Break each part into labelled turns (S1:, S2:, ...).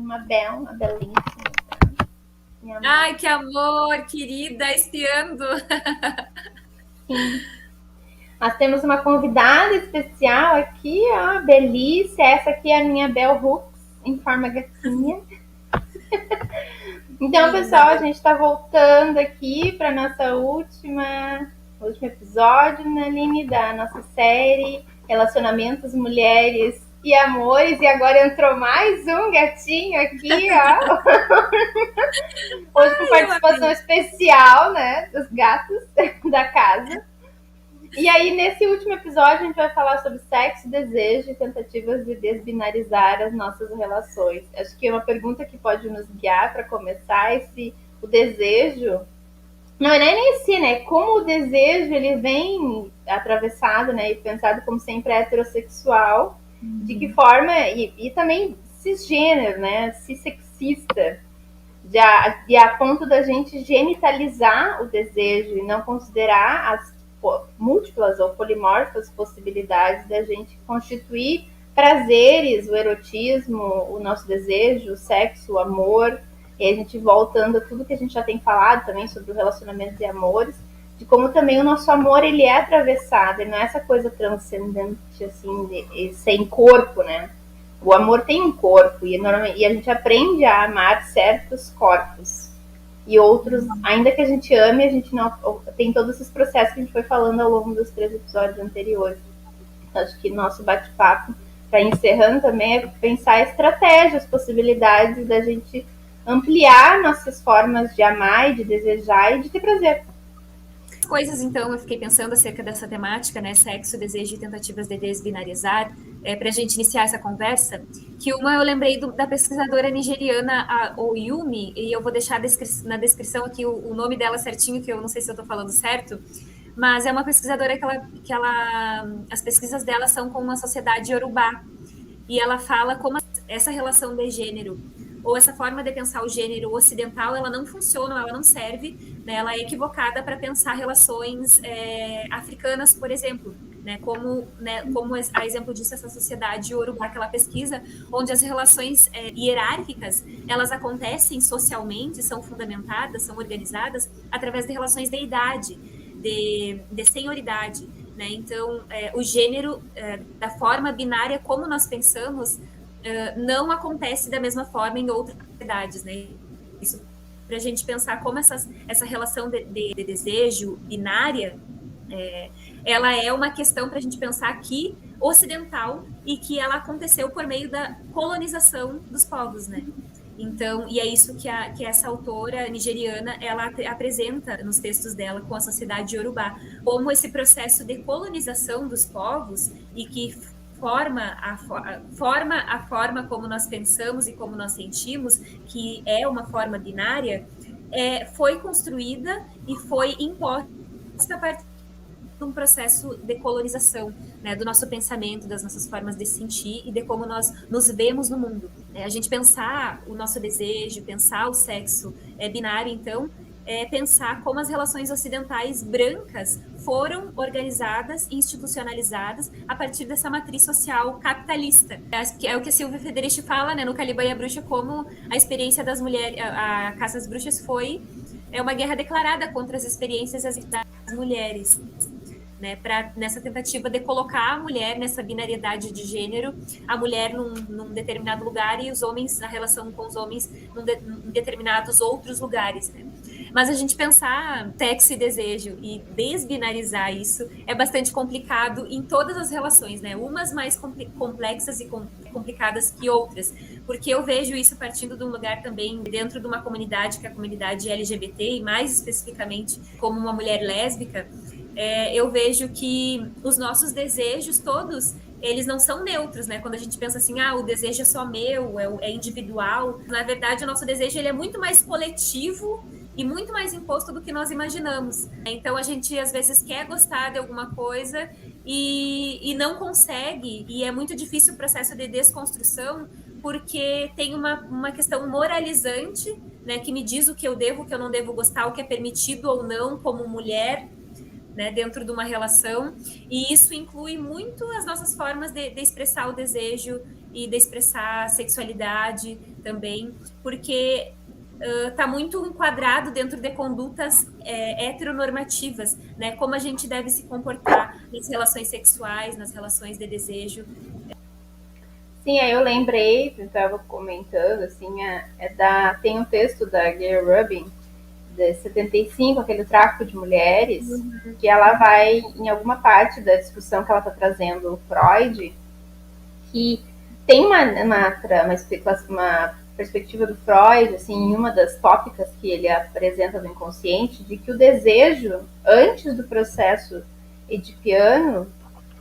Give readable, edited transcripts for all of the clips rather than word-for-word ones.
S1: uma belíssima.
S2: Ai, que amor, querida, espiando.
S1: Sim. Nós temos uma convidada especial aqui, ó, Belícia. Essa aqui é a minha Bell Hooks, em forma gatinha. Então,
S2: Linda.
S1: pessoal, a gente está voltando aqui para nossa último episódio, né, Aline, da nossa série Relacionamentos, Mulheres e Amores. E agora entrou mais um gatinho aqui, ó. Hoje com participação especial, né, dos gatos da casa. E aí, nesse último episódio, a gente vai falar sobre sexo, desejo e tentativas de desbinarizar as nossas relações. Acho que é uma pergunta que pode nos guiar para começar se o desejo... Não é nem assim, né? Como o desejo, ele vem atravessado, né? E pensado como sempre heterossexual. De que forma... E também cisgênero, né? Cissexista. De a ponto da gente genitalizar o desejo e não considerar as múltiplas ou polimorfas possibilidades da gente constituir prazeres, o erotismo, o nosso desejo, o sexo, o amor. E a gente voltando a tudo que a gente já tem falado também sobre o relacionamento de amores, de como também o nosso amor ele é atravessado, ele não é essa coisa transcendente assim, de sem corpo, né? O amor tem um corpo e a gente aprende a amar certos corpos. E outros, ainda que a gente ame, a gente não tem todos esses processos que a gente foi falando ao longo dos 3 episódios anteriores. Então, acho que nosso bate-papo, para encerrando também, é pensar estratégias, possibilidades da gente ampliar nossas formas de amar e de desejar e de ter prazer.
S2: Coisas, então, eu fiquei pensando acerca dessa temática, né, sexo, desejo e tentativas de desbinarizar, para a gente iniciar essa conversa, que uma eu lembrei da pesquisadora nigeriana, a Oyumi, e eu vou deixar na descrição aqui o nome dela certinho, que eu não sei se eu estou falando certo, mas é uma pesquisadora as pesquisas dela são com uma sociedade iorubá, e ela fala como essa relação de gênero ou essa forma de pensar o gênero ocidental, ela não funciona, ela não serve, né? Ela é equivocada para pensar relações africanas, por exemplo, né? Como a exemplo disso, essa sociedade iorubá que ela pesquisa, onde as relações hierárquicas, elas acontecem socialmente, são fundamentadas, são organizadas através de relações de idade, de senioridade, né? Então, o gênero, da forma binária como nós pensamos, não acontece da mesma forma em outras sociedades, né? Isso para a gente pensar como essa relação de desejo binária, ela é uma questão para a gente pensar aqui ocidental e que ela aconteceu por meio da colonização dos povos, né? Então, e é isso que essa autora nigeriana, ela apresenta nos textos dela com a sociedade iorubá, como esse processo de colonização dos povos e que forma a forma como nós pensamos e como nós sentimos, que é uma forma binária, foi construída e foi imposta a partir de um processo de colonização, né, do nosso pensamento, das nossas formas de sentir e de como nós nos vemos no mundo. A gente pensar o nosso desejo, pensar o sexo binário, então, pensar como as relações ocidentais brancas foram organizadas e institucionalizadas a partir dessa matriz social capitalista. É o que a Silvia Federici fala, né, no Caliban e a Bruxa, como a experiência das mulheres, a caça às bruxas foi uma guerra declarada contra as experiências das mulheres. Né, nessa tentativa de colocar a mulher nessa binariedade de gênero, a mulher num determinado lugar e os homens, na relação com os homens, em determinados outros lugares. Né? Mas a gente pensar sexo e desejo e desbinarizar isso é bastante complicado em todas as relações, né? Umas mais complexas e complicadas que outras, porque eu vejo isso partindo de um lugar também dentro de uma comunidade, que é a comunidade LGBT, e mais especificamente como uma mulher lésbica, eu vejo que os nossos desejos todos, eles não são neutros, né? Quando a gente pensa assim, o desejo é só meu, é individual. Na verdade, o nosso desejo ele é muito mais coletivo e muito mais imposto do que nós imaginamos. Então, a gente, às vezes, quer gostar de alguma coisa e não consegue, e é muito difícil o processo de desconstrução, porque tem uma questão moralizante, né, que me diz o que eu devo, o que eu não devo gostar, o que é permitido ou não como mulher, né, dentro de uma relação, e isso inclui muito as nossas formas de expressar o desejo e de expressar a sexualidade. também, porque está muito enquadrado dentro de condutas heteronormativas, né? Como a gente deve se comportar nas relações sexuais, nas relações de desejo.
S1: Sim, aí eu lembrei, eu estava comentando, assim, tem um texto da Gayle Rubin, de 75, aquele tráfico de mulheres, que ela vai, em alguma parte da discussão que ela está trazendo o Freud, que tem uma perspectiva do Freud, assim, em uma das tópicas que ele apresenta do inconsciente, de que o desejo, antes do processo edipiano,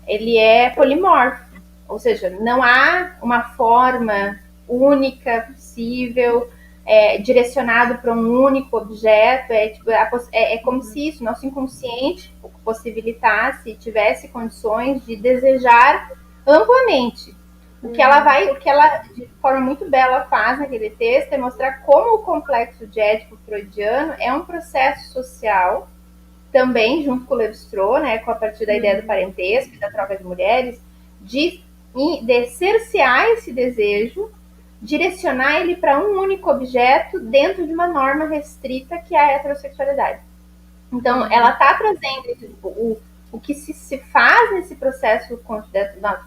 S1: ele é polimorfo, ou seja, não há uma forma única possível, direcionado para um único objeto, é como se isso, nosso inconsciente possibilitasse, tivesse condições de desejar amplamente. O que ela de forma muito bela faz naquele texto é mostrar como o complexo de Édipo freudiano é um processo social, também junto com o Levi-Strauss, né, a partir da ideia do parentesco e da troca de mulheres, de cercear esse desejo, direcionar ele para um único objeto dentro de uma norma restrita que é a heterossexualidade. Então, ela está trazendo o que se faz nesse processo que a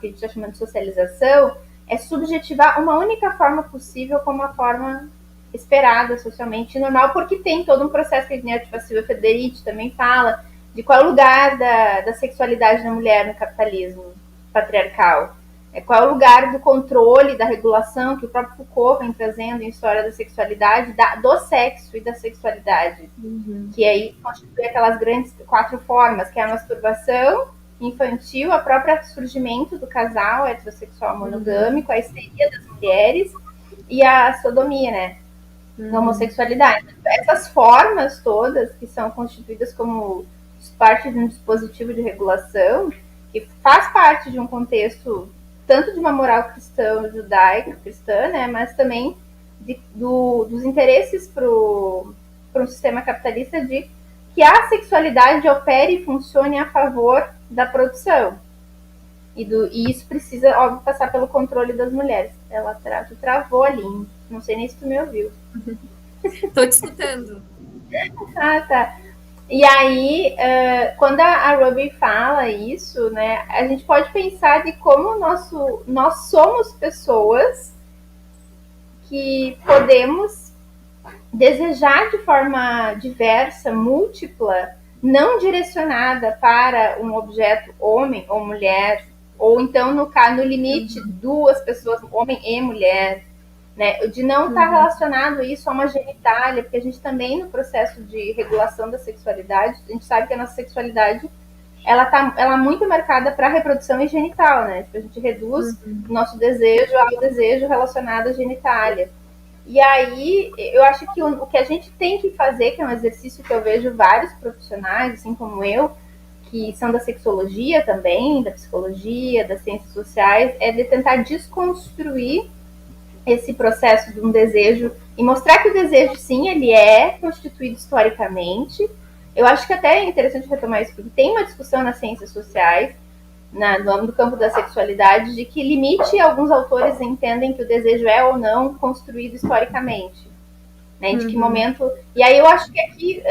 S1: gente está chamando de socialização é subjetivar uma única forma possível como a forma esperada socialmente normal, porque tem todo um processo que a Silvia Federici também fala de qual é o lugar da sexualidade da mulher no capitalismo patriarcal. Qual é o lugar do controle, da regulação, que o próprio Foucault vem trazendo em História da Sexualidade, do sexo e da sexualidade. Que aí constitui aquelas grandes 4 formas, que é a masturbação infantil, o próprio surgimento do casal heterossexual monogâmico, a histeria das mulheres e a sodomia, né? A homossexualidade. Essas formas todas, que são constituídas como parte de um dispositivo de regulação, que faz parte de um contexto tanto de uma moral cristã, judaica, cristã, né, mas também dos interesses para um sistema capitalista de que a sexualidade opere e funcione a favor da produção. E isso precisa, óbvio, passar pelo controle das mulheres. Ela travou ali. Não sei nem se tu me ouviu.
S2: Estou te escutando.
S1: Ah, tá. E aí, quando a Ruby fala isso, né, a gente pode pensar de como nós somos pessoas que podemos desejar de forma diversa, múltipla, não direcionada para um objeto homem ou mulher, ou então no limite 2 pessoas, homem e mulher, né? De não estar relacionado isso a uma genitália, porque a gente também, no processo de regulação da sexualidade, a gente sabe que a nossa sexualidade ela é muito marcada para a reprodução e genital, né? Tipo, a gente reduz o nosso desejo ao desejo relacionado à genitália. E aí, eu acho que o que a gente tem que fazer, que é um exercício que eu vejo vários profissionais, assim como eu, que são da sexologia também, da psicologia, das ciências sociais, é de tentar desconstruir esse processo de um desejo e mostrar que o desejo, sim, ele é constituído historicamente. Eu acho que até é interessante retomar isso, porque tem uma discussão nas ciências sociais, no campo da sexualidade, de que limite alguns autores entendem que o desejo é ou não construído historicamente. Né, de que momento... E aí eu acho que aqui,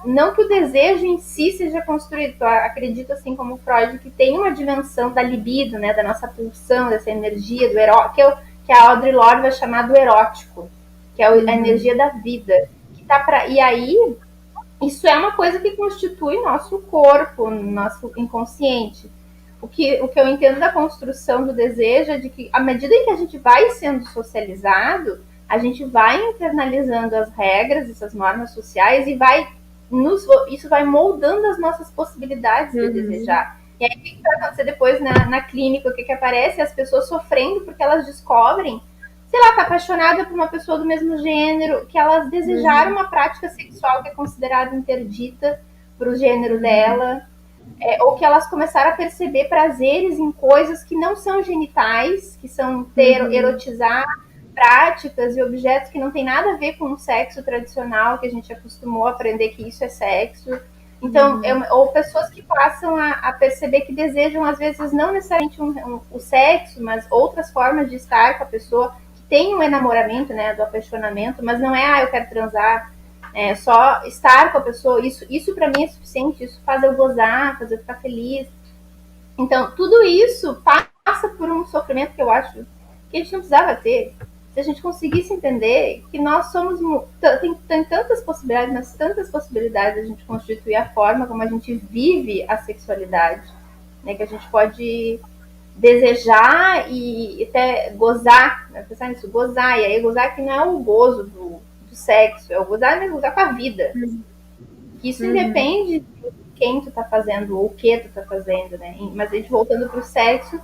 S1: não que o desejo em si seja construído, eu acredito, assim como o Freud, que tem uma dimensão da libido, né, da nossa pulsão, dessa energia, do erótico, que a Audre Lorde vai chamar do erótico, que é a energia da vida. E aí, isso é uma coisa que constitui nosso corpo, nosso inconsciente. O que eu entendo da construção do desejo é de que, à medida em que a gente vai sendo socializado, a gente vai internalizando as regras, essas normas sociais, e isso vai moldando as nossas possibilidades de desejar. E aí, o que vai acontecer depois na clínica? O que aparece? As pessoas sofrendo porque elas descobrem, sei lá, tá apaixonada por uma pessoa do mesmo gênero, que elas desejaram uma prática sexual que é considerada interdita para o gênero dela, ou que elas começaram a perceber prazeres em coisas que não são genitais, que são erotizar práticas e objetos que não tem nada a ver com o sexo tradicional, que a gente acostumou a aprender que isso é sexo. Então, ou pessoas que passam a perceber que desejam, às vezes, não necessariamente o sexo, mas outras formas de estar com a pessoa, que tem um enamoramento, né, do apaixonamento, mas não é, eu quero transar, é só estar com a pessoa, isso para mim é suficiente, isso faz eu gozar, faz eu ficar feliz. Então, tudo isso passa por um sofrimento que eu acho que a gente não precisava ter. Se a gente conseguisse entender que nós somos. Tem tantas possibilidades, mas tantas possibilidades de a gente constituir a forma como a gente vive a sexualidade. Né, que a gente pode desejar e até gozar, né, pensar nisso, gozar. E aí, gozar que não é o gozo do sexo, é o gozar, mas gozar com a vida. Que isso independe de quem tu tá fazendo ou o que tu tá fazendo, né? Mas a gente voltando pro sexo,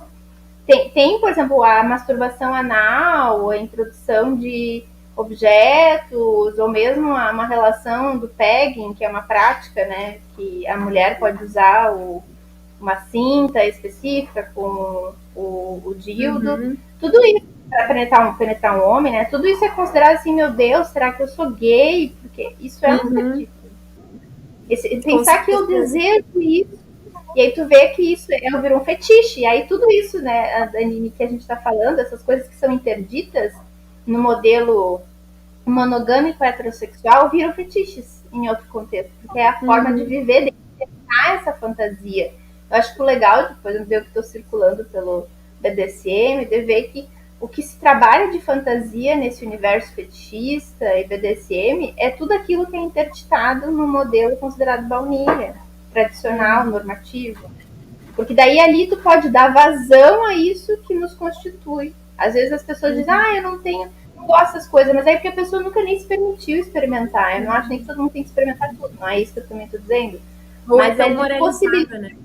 S1: tem, por exemplo, a masturbação anal, a introdução de objetos, ou mesmo uma relação do pegging, que é uma prática, né? Que a mulher pode usar uma cinta específica com o dildo. Tudo isso para penetrar um homem, né? Tudo isso é considerado assim, meu Deus, será que eu sou gay? Porque isso é um fetiche. Pensar que eu desejo isso, e aí tu vê que isso virou um fetiche, e aí tudo isso, né, Aline, que a gente está falando, essas coisas que são interditas no modelo monogâmico heterossexual, viram fetiches em outro contexto, porque é a forma de viver, de interpretar essa fantasia. Eu acho que o legal, depois eu que estou circulando pelo BDSM, de ver que o que se trabalha de fantasia nesse universo fetichista e BDSM é tudo aquilo que é interditado no modelo considerado baunilha, tradicional, normativo. Porque daí ali tu pode dar vazão a isso que nos constitui. Às vezes as pessoas dizem, eu não gosto dessas coisas, mas é porque a pessoa nunca nem se permitiu experimentar. Eu não acho nem que todo mundo tem que experimentar tudo, não é isso que eu também estou dizendo. Mas é de possibilidade. Né?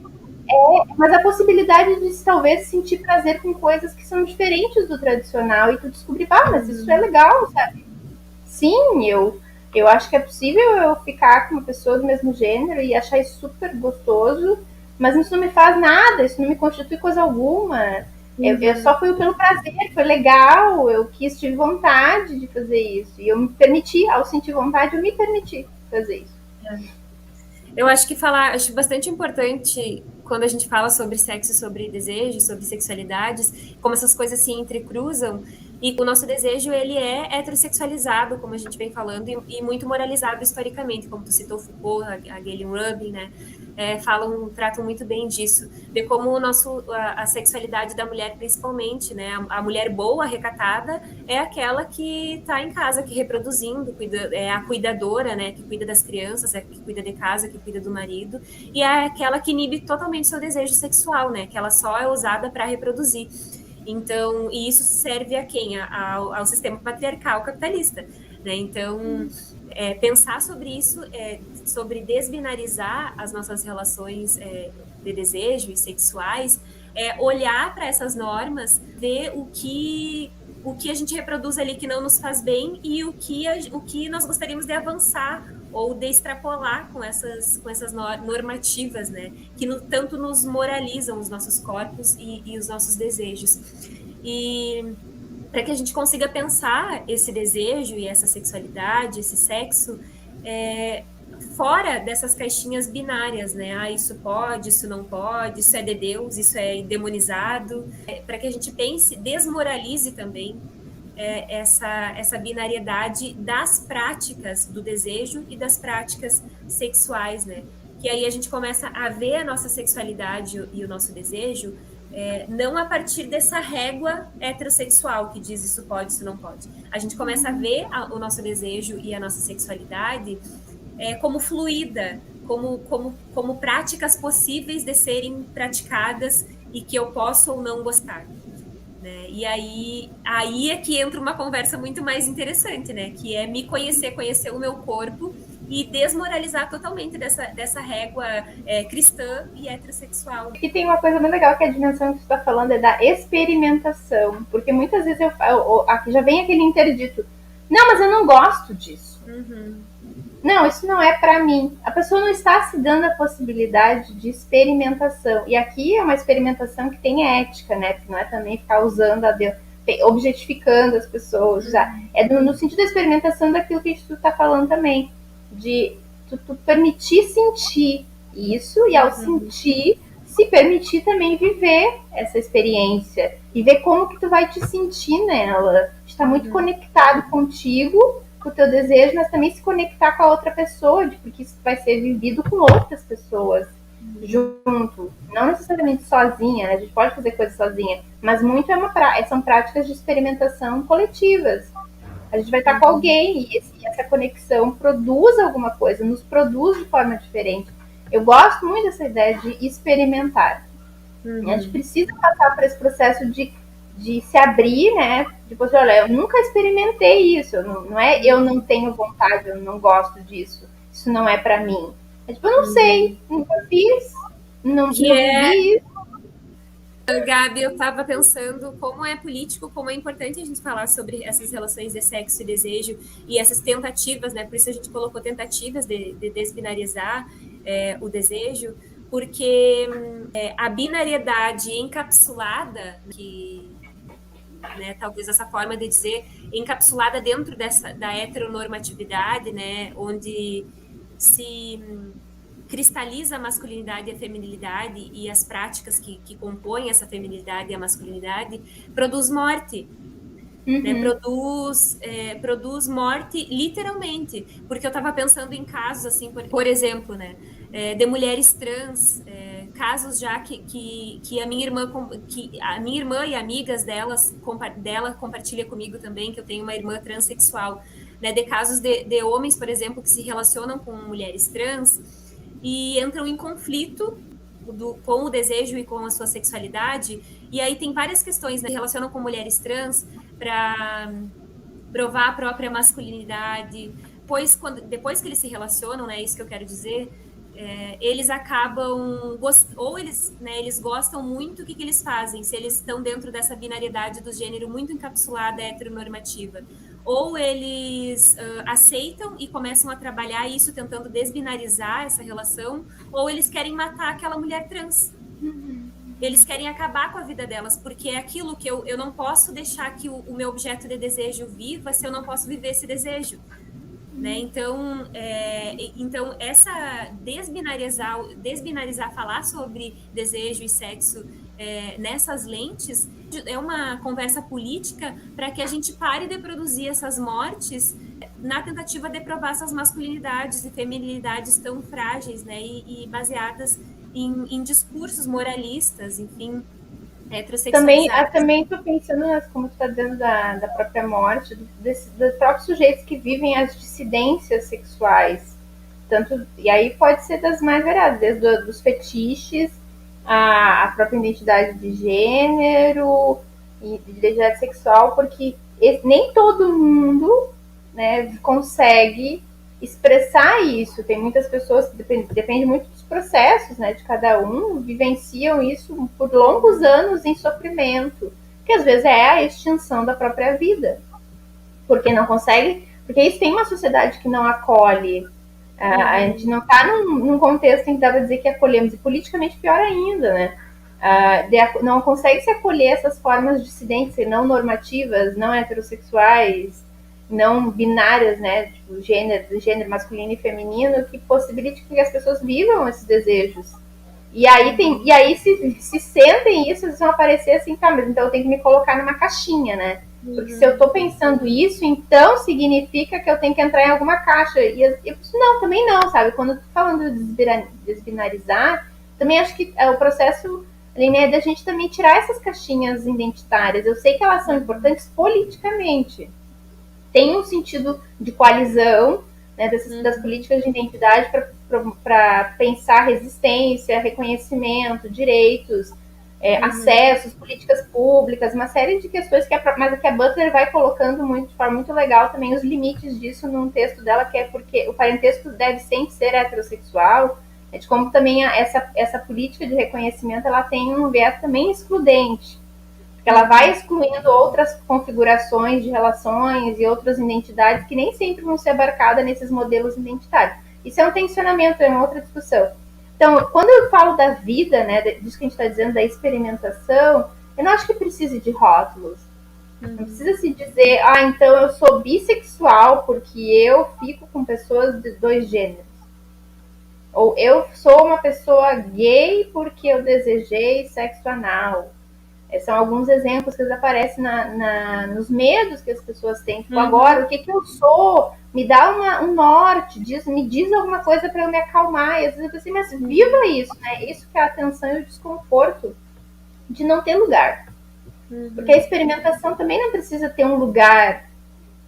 S1: Mas a possibilidade de talvez sentir prazer com coisas que são diferentes do tradicional e tu descobrir, mas isso é legal, sabe? Sim, eu acho que é possível eu ficar com uma pessoa do mesmo gênero e achar isso super gostoso, mas isso não me faz nada, isso não me constitui coisa alguma. Eu só fui pelo prazer, foi legal, eu tive vontade de fazer isso. E eu me permiti, ao sentir vontade, eu me permiti fazer isso.
S2: Eu acho que acho bastante importante quando a gente fala sobre sexo, sobre desejo, sobre sexualidades, como essas coisas se entrecruzam, e o nosso desejo, ele é heterossexualizado, como a gente vem falando, e muito moralizado historicamente, como tu citou Foucault, a Galen Rubin, né? Tratam muito bem disso, de como a sexualidade da mulher, principalmente, né? A mulher boa, recatada, é aquela que está em casa, que reproduzindo, é a cuidadora, né? Que cuida das crianças, é que cuida de casa, que cuida do marido, e é aquela que inibe totalmente seu desejo sexual, né? Que ela só é usada para reproduzir. Então, e isso serve a quem? Ao sistema patriarcal capitalista, né? Então, pensar sobre isso, sobre desbinarizar as nossas relações de desejo e sexuais, olhar para essas normas, ver o que a gente reproduz ali que não nos faz bem e o que nós gostaríamos de avançar ou de extrapolar com essas normativas, né? Que tanto nos moralizam os nossos corpos e os nossos desejos. E para que a gente consiga pensar esse desejo e essa sexualidade, esse sexo, fora dessas caixinhas binárias, né? Isso pode, isso não pode, isso é de Deus, isso é demonizado. Para que a gente pense, desmoralize também essa binariedade das práticas do desejo e das práticas sexuais, né? Que aí a gente começa a ver a nossa sexualidade e o nosso desejo não a partir dessa régua heterossexual que diz isso pode, isso não pode. A gente começa a ver o nosso desejo e a nossa sexualidade como fluida, como práticas possíveis de serem praticadas e que eu posso ou não gostar. Né? E aí é que entra uma conversa muito mais interessante, né? Que é me conhecer o meu corpo e desmoralizar totalmente dessa régua cristã e heterossexual.
S1: E tem uma coisa muito legal que a dimensão que você está falando é da experimentação, porque muitas vezes aqui já vem aquele interdito, não, mas eu não gosto disso. Não, isso não é para mim. A pessoa não está se dando a possibilidade de experimentação. E aqui é uma experimentação que tem ética, né? Porque não é também ficar usando objetificando as pessoas. É no sentido da experimentação daquilo que a gente está falando também. De tu permitir sentir isso e ao sentir se permitir também viver essa experiência e ver como que tu vai te sentir nela. Está muito conectado contigo, com o teu desejo, mas também se conectar com a outra pessoa, porque isso vai ser vivido com outras pessoas junto, não necessariamente sozinha, né? A gente pode fazer coisas sozinha, mas muito são práticas de experimentação coletivas. A gente vai estar com alguém e essa conexão produz alguma coisa, nos produz de forma diferente. Eu gosto muito dessa ideia de experimentar. A gente precisa passar por esse processo de se abrir, né? Tipo assim, olha, eu nunca experimentei isso. Não é eu não tenho vontade, eu não gosto disso. Isso não é para mim. É tipo, eu não sei, nunca fiz, não vivi isso.
S2: Gabi, eu estava pensando como é político, como é importante a gente falar sobre essas relações de sexo e desejo e essas tentativas, né? Por isso a gente colocou tentativas de desbinarizar o desejo, porque a binariedade encapsulada, que, né, talvez essa forma de dizer, encapsulada dentro da heteronormatividade, né? Onde se cristaliza a masculinidade e a feminilidade e as práticas que compõem essa feminilidade e a masculinidade, produz morte. Né? Produz morte literalmente, porque eu estava pensando em casos assim, por exemplo, né, de mulheres trans, casos já que a minha irmã e amigas dela compartilha comigo também, que eu tenho uma irmã transexual, né, de casos de homens, por exemplo, que se relacionam com mulheres trans e entram em conflito com o desejo e com a sua sexualidade, e aí tem várias questões, né, que se relacionam com mulheres trans para provar a própria masculinidade, pois depois que eles se relacionam, né, isso que eu quero dizer, eles acabam, ou eles, né, eles gostam muito, o que eles fazem, se eles estão dentro dessa binariedade do gênero muito encapsulada, heteronormativa, ou eles aceitam e começam a trabalhar isso tentando desbinarizar essa relação, ou eles querem matar aquela mulher trans. Eles querem acabar com a vida delas, porque é aquilo que eu não posso deixar que o meu objeto de desejo viva se eu não posso viver esse desejo. Né? Então, essa desbinarizar, falar sobre desejo e sexo nessas lentes é uma conversa política para que a gente pare de produzir essas mortes na tentativa de provar essas masculinidades e feminilidades tão frágeis, né? E baseadas em discursos moralistas, enfim, heterossexualizados.
S1: Também estou pensando, como tu está dizendo, da própria morte, dos próprios sujeitos que vivem as dissidências sexuais. E aí pode ser das mais variadas, desde dos fetiches, a própria identidade de gênero e de identidade sexual, porque nem todo mundo, né, consegue expressar isso. Tem muitas pessoas, depende muito dos processos, né, de cada um, vivenciam isso por longos anos em sofrimento, que às vezes é a extinção da própria vida, porque não consegue, porque isso tem uma sociedade que não acolhe. A gente não está num contexto em que dá para dizer que acolhemos, e politicamente pior ainda, né? Não consegue se acolher essas formas dissidentes, não normativas, não heterossexuais, não binárias, né? Tipo, gênero masculino e feminino, que possibilite que as pessoas vivam esses desejos. E aí se sentem isso, eles vão aparecer assim, tá, mas então eu tenho que me colocar numa caixinha, né? Porque se eu estou pensando isso, então significa que eu tenho que entrar em alguma caixa. E eu não, também não, sabe? Quando eu tô falando de desbinarizar, também acho que o processo, Aline, é da gente também tirar essas caixinhas identitárias. Eu sei que elas são importantes politicamente. Tem um sentido de coalizão, né, das políticas de identidade para pensar resistência, reconhecimento, direitos, acessos, políticas públicas, uma série de questões mas que a Butler vai colocando de forma muito legal também os limites disso num texto dela, que é porque o parentesco deve sempre ser heterossexual, de como também essa política de reconhecimento ela tem um viés também excludente, porque ela vai excluindo outras configurações de relações e outras identidades que nem sempre vão ser abarcadas nesses modelos identitários. Isso é um tensionamento, é uma outra discussão. Então, quando eu falo da vida, né, disso que a gente está dizendo, da experimentação, eu não acho que precise de rótulos. Não precisa se dizer, então eu sou bissexual porque eu fico com pessoas de dois gêneros. Ou eu sou uma pessoa gay porque eu desejei sexo anal. São alguns exemplos que aparecem nos medos que as pessoas têm. Tipo, agora, o que eu sou? Me dá um norte, me diz alguma coisa para eu me acalmar. E às vezes eu penso assim, mas viva isso, né? Isso que é a tensão e o desconforto de não ter lugar. Porque a experimentação também não precisa ter um lugar,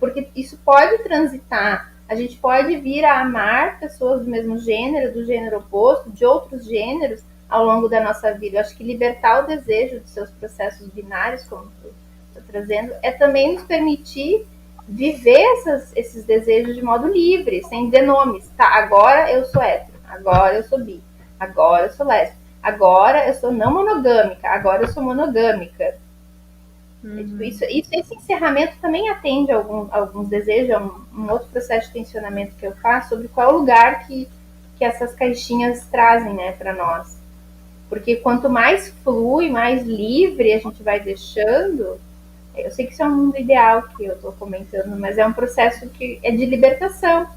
S1: porque isso pode transitar. A gente pode vir a amar pessoas do mesmo gênero, do gênero oposto, de outros gêneros, ao longo da nossa vida. Eu acho que libertar o desejo dos seus processos binários, como tu está trazendo, é também nos permitir viver esses desejos de modo livre, sem dizer nomes. Tá, agora eu sou hétero, agora eu sou bi, agora eu sou lésbica, agora eu sou não monogâmica, agora eu sou monogâmica. Esse encerramento também atende a alguns desejos, um outro processo de tensionamento que eu faço sobre qual é o lugar que essas caixinhas trazem, né, para nós. Porque quanto mais flui, mais livre a gente vai deixando, eu sei que isso é um mundo ideal que eu estou comentando, mas é um processo que é de libertação,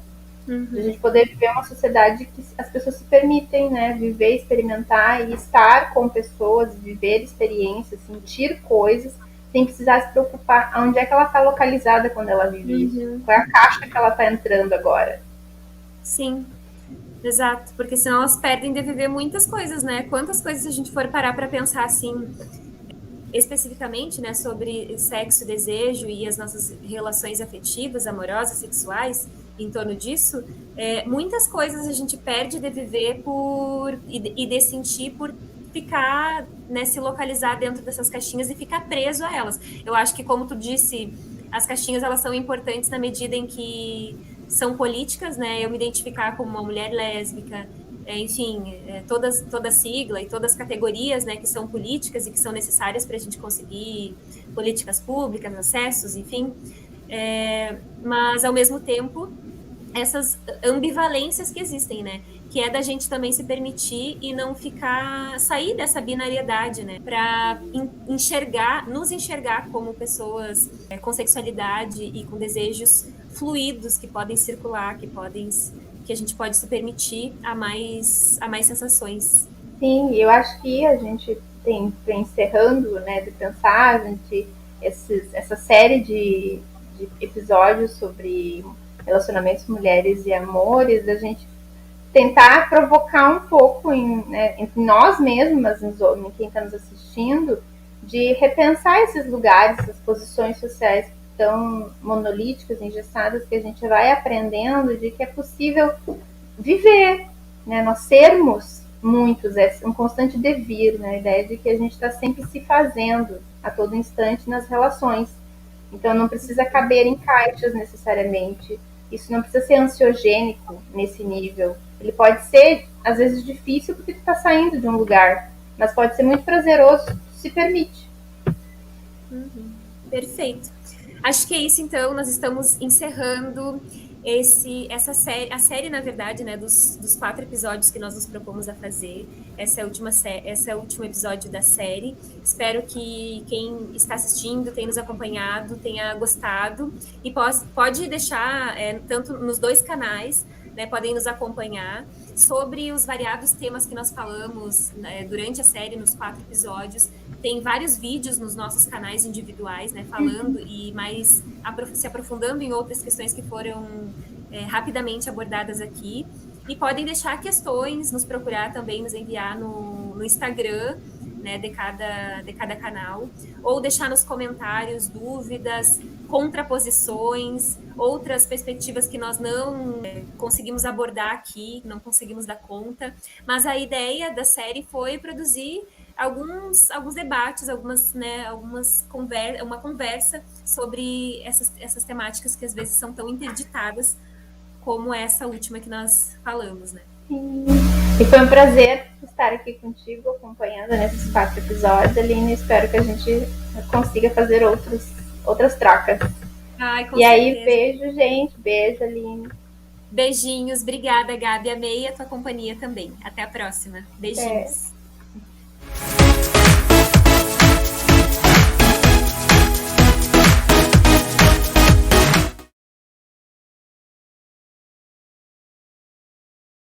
S1: de a gente poder viver uma sociedade que as pessoas se permitem, né, viver, experimentar e estar com pessoas, viver experiências, sentir coisas, sem precisar se preocupar onde é que ela está localizada quando ela vive isso, qual é a caixa que ela está entrando agora.
S2: Sim, exato, porque senão elas perdem de viver muitas coisas, né? Quantas coisas a gente for parar para pensar assim, especificamente, né, sobre sexo, desejo e as nossas relações afetivas, amorosas, sexuais, em torno disso, muitas coisas a gente perde de viver e de sentir por ficar, né, se localizar dentro dessas caixinhas e ficar preso a elas. Eu acho que, como tu disse, as caixinhas elas são importantes na medida em que são políticas, né? Eu me identificar como uma mulher lésbica, enfim, toda sigla e todas as categorias, né, que são políticas e que são necessárias para a gente conseguir políticas públicas, acessos, enfim. Mas, ao mesmo tempo, essas ambivalências que existem, né? Que é da gente também se permitir e não sair dessa binariedade, né? Para nos enxergar como pessoas com sexualidade e com desejos fluidos que podem circular, que a gente pode se permitir a mais sensações.
S1: Sim, eu acho que a gente tem encerrando, né, de pensar, a gente, essa série de episódios sobre relacionamentos, mulheres e amores, a gente tentar provocar um pouco entre nós mesmas, em quem está nos assistindo, de repensar esses lugares, essas posições sociais tão monolíticas, engessadas, que a gente vai aprendendo de que é possível viver, né? Nós sermos muitos, é um constante devir, né? A ideia de que a gente está sempre se fazendo a todo instante nas relações. Então não precisa caber em caixas necessariamente. Isso não precisa ser ansiogênico nesse nível. Ele pode ser, às vezes, difícil porque tu está saindo de um lugar, mas pode ser muito prazeroso se tu se permite.
S2: Perfeito. Acho que é isso, então. Nós estamos encerrando essa série, a série, na verdade, né, dos 4 episódios que nós nos propomos a fazer. Esse é o último episódio da série. Espero que quem está assistindo tenha nos acompanhado, tenha gostado. E pode deixar, tanto nos 2 canais, né, podem nos acompanhar sobre os variados temas que nós falamos, né, durante a série, nos 4 episódios. Tem vários vídeos nos nossos canais individuais, né, falando e mais se aprofundando em outras questões que foram rapidamente abordadas aqui. E podem deixar questões, nos procurar também, nos enviar no Instagram, né, de cada canal, ou deixar nos comentários dúvidas, contraposições, outras perspectivas que nós não conseguimos abordar aqui, não conseguimos dar conta. Mas a ideia da série foi produzir alguns debates, uma conversa sobre essas temáticas que às vezes são tão interditadas como essa última que nós falamos, né?
S1: Sim. E foi um prazer estar aqui contigo, acompanhando nesses 4 episódios, Aline. Espero que a gente consiga fazer outras trocas.
S2: Ai, com
S1: e
S2: certeza.
S1: Aí, beijo, gente. Beijo, Aline.
S2: Beijinhos. Obrigada, Gabi. Amei a tua companhia também. Até a próxima. Beijinhos.